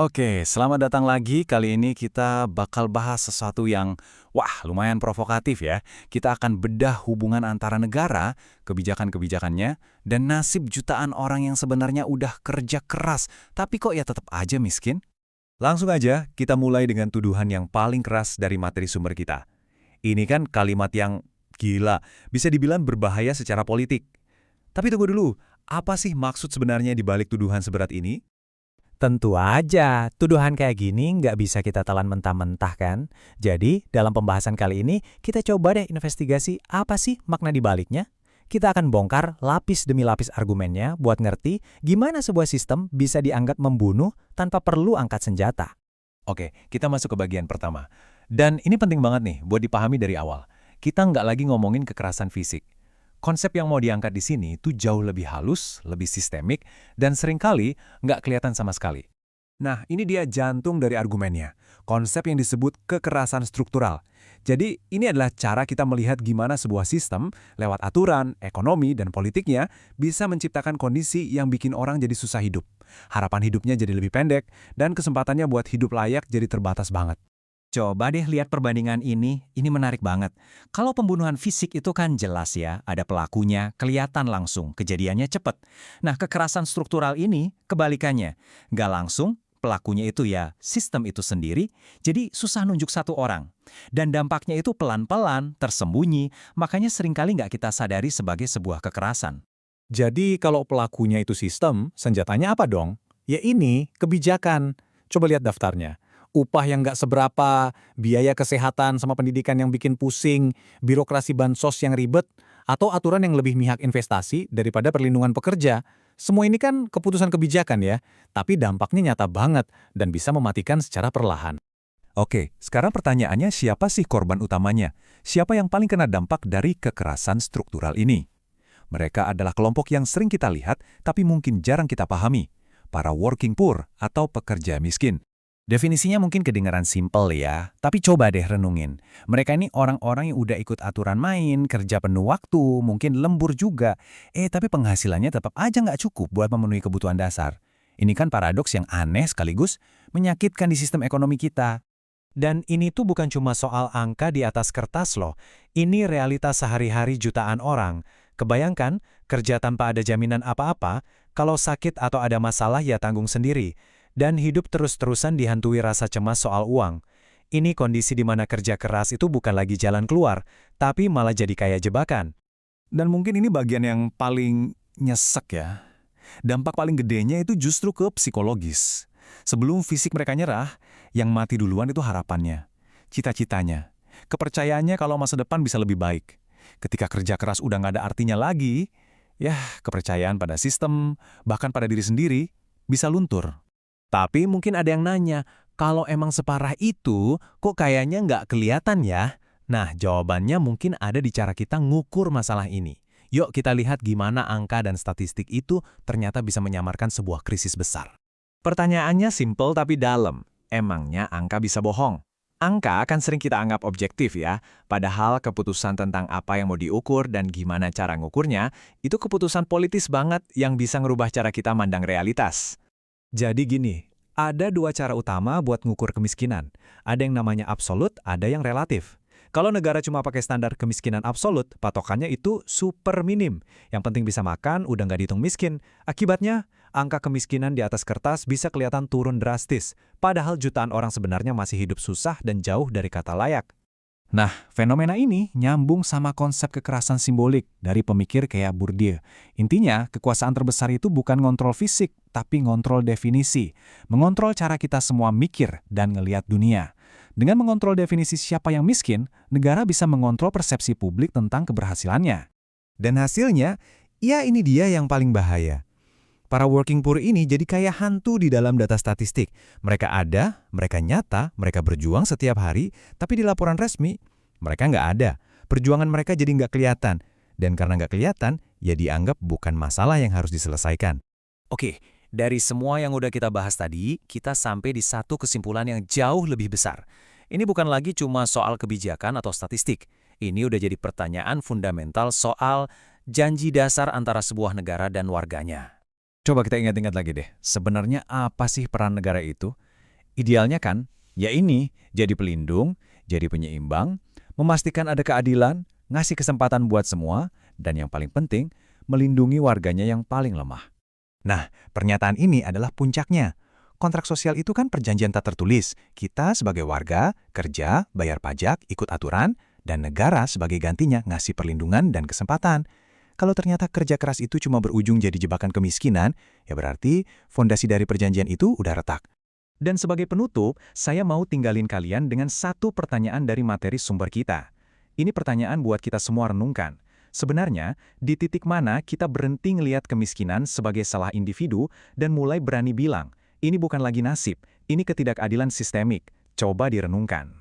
Oke, selamat datang lagi. Kali ini kita bakal bahas sesuatu yang, lumayan provokatif ya. Kita akan bedah hubungan antara negara, kebijakan-kebijakannya, dan nasib jutaan orang yang sebenarnya udah kerja keras, tapi kok ya tetap aja miskin? Langsung aja, kita mulai dengan tuduhan yang paling keras dari materi sumber kita. Ini kan kalimat yang gila, bisa dibilang berbahaya secara politik. Tapi tunggu dulu, apa sih maksud sebenarnya di balik tuduhan seberat ini? Tentu aja, tuduhan kayak gini nggak bisa kita telan mentah-mentah kan? Jadi, dalam pembahasan kali ini, kita coba deh investigasi apa sih makna di baliknya. Kita akan bongkar lapis demi lapis argumennya buat ngerti gimana sebuah sistem bisa dianggap membunuh tanpa perlu angkat senjata. Oke, kita masuk ke bagian pertama. Dan ini penting banget nih, buat dipahami dari awal. Kita nggak lagi ngomongin kekerasan fisik. Konsep yang mau diangkat di sini itu jauh lebih halus, lebih sistemik, dan seringkali nggak kelihatan sama sekali. Nah, ini dia jantung dari argumennya. Konsep yang disebut kekerasan struktural. Jadi, ini adalah cara kita melihat gimana sebuah sistem, lewat aturan, ekonomi, dan politiknya, bisa menciptakan kondisi yang bikin orang jadi susah hidup. Harapan hidupnya jadi lebih pendek, dan kesempatannya buat hidup layak jadi terbatas banget. Coba deh lihat perbandingan ini menarik banget. Kalau pembunuhan fisik itu kan jelas ya, ada pelakunya, kelihatan langsung, kejadiannya cepat. Nah, kekerasan struktural ini kebalikannya. Nggak langsung, pelakunya itu ya sistem itu sendiri, jadi susah nunjuk satu orang. Dan dampaknya itu pelan-pelan, tersembunyi, makanya seringkali nggak kita sadari sebagai sebuah kekerasan. Jadi kalau pelakunya itu sistem, senjatanya apa dong? Ya ini, kebijakan. Coba lihat daftarnya. Upah yang nggak seberapa, biaya kesehatan sama pendidikan yang bikin pusing, birokrasi bansos yang ribet, atau aturan yang lebih mihak investasi daripada perlindungan pekerja. Semua ini kan keputusan kebijakan ya, tapi dampaknya nyata banget dan bisa mematikan secara perlahan. Oke, sekarang pertanyaannya siapa sih korban utamanya? Siapa yang paling kena dampak dari kekerasan struktural ini? Mereka adalah kelompok yang sering kita lihat, tapi mungkin jarang kita pahami. Para working poor atau pekerja miskin. Definisinya mungkin kedengaran simpel ya, tapi coba deh renungin. Mereka ini orang-orang yang udah ikut aturan main, kerja penuh waktu, mungkin lembur juga. Tapi penghasilannya tetap aja nggak cukup buat memenuhi kebutuhan dasar. Ini kan paradoks yang aneh sekaligus menyakitkan di sistem ekonomi kita. Dan ini tuh bukan cuma soal angka di atas kertas loh. Ini realitas sehari-hari jutaan orang. Kebayangkan, kerja tanpa ada jaminan apa-apa, kalau sakit atau ada masalah ya tanggung sendiri. Dan hidup terus-terusan dihantui rasa cemas soal uang. Ini kondisi di mana kerja keras itu bukan lagi jalan keluar, tapi malah jadi kayak jebakan. Dan mungkin ini bagian yang paling nyesek ya. Dampak paling gedenya itu justru ke psikologis. Sebelum fisik mereka nyerah, yang mati duluan itu harapannya, cita-citanya, kepercayaannya kalau masa depan bisa lebih baik. Ketika kerja keras udah nggak ada artinya lagi, ya kepercayaan pada sistem, bahkan pada diri sendiri, bisa luntur. Tapi mungkin ada yang nanya, kalau emang separah itu, kok kayaknya nggak kelihatan ya? Nah, jawabannya mungkin ada di cara kita ngukur masalah ini. Yuk kita lihat gimana angka dan statistik itu ternyata bisa menyamarkan sebuah krisis besar. Pertanyaannya simpel tapi dalam. Emangnya angka bisa bohong? Angka kan sering kita anggap objektif ya, padahal keputusan tentang apa yang mau diukur dan gimana cara ngukurnya, itu keputusan politis banget yang bisa ngerubah cara kita mandang realitas. Jadi gini, ada dua cara utama buat ngukur kemiskinan. Ada yang namanya absolut, ada yang relatif. Kalau negara cuma pakai standar kemiskinan absolut, patokannya itu super minim. Yang penting bisa makan, udah nggak dihitung miskin. Akibatnya, angka kemiskinan di atas kertas bisa kelihatan turun drastis. Padahal jutaan orang sebenarnya masih hidup susah dan jauh dari kata layak. Nah, fenomena ini nyambung sama konsep kekerasan simbolik dari pemikir kayak Bourdieu. Intinya, kekuasaan terbesar itu bukan ngontrol fisik, tapi ngontrol definisi. Mengontrol cara kita semua mikir dan ngelihat dunia. Dengan mengontrol definisi siapa yang miskin, negara bisa mengontrol persepsi publik tentang keberhasilannya. Dan hasilnya, ya ini dia yang paling bahaya. Para working poor ini jadi kayak hantu di dalam data statistik. Mereka ada, mereka nyata, mereka berjuang setiap hari, tapi di laporan resmi, mereka nggak ada. Perjuangan mereka jadi nggak kelihatan. Dan karena nggak kelihatan, ya dianggap bukan masalah yang harus diselesaikan. Oke, dari semua yang udah kita bahas tadi, kita sampai di satu kesimpulan yang jauh lebih besar. Ini bukan lagi cuma soal kebijakan atau statistik. Ini udah jadi pertanyaan fundamental soal janji dasar antara sebuah negara dan warganya. Coba kita ingat-ingat lagi deh, sebenarnya apa sih peran negara itu? Idealnya kan, ya ini, jadi pelindung, jadi penyeimbang, memastikan ada keadilan, ngasih kesempatan buat semua, dan yang paling penting, melindungi warganya yang paling lemah. Nah, pernyataan ini adalah puncaknya. Kontrak sosial itu kan perjanjian tak tertulis. Kita sebagai warga, kerja, bayar pajak, ikut aturan, dan negara sebagai gantinya ngasih perlindungan dan kesempatan. Kalau ternyata kerja keras itu cuma berujung jadi jebakan kemiskinan, ya berarti fondasi dari perjanjian itu udah retak. Dan sebagai penutup, saya mau tinggalin kalian dengan satu pertanyaan dari materi sumber kita. Ini pertanyaan buat kita semua renungkan. Sebenarnya, di titik mana kita berhenti ngelihat kemiskinan sebagai salah individu dan mulai berani bilang, ini bukan lagi nasib, ini ketidakadilan sistemik. Coba direnungkan.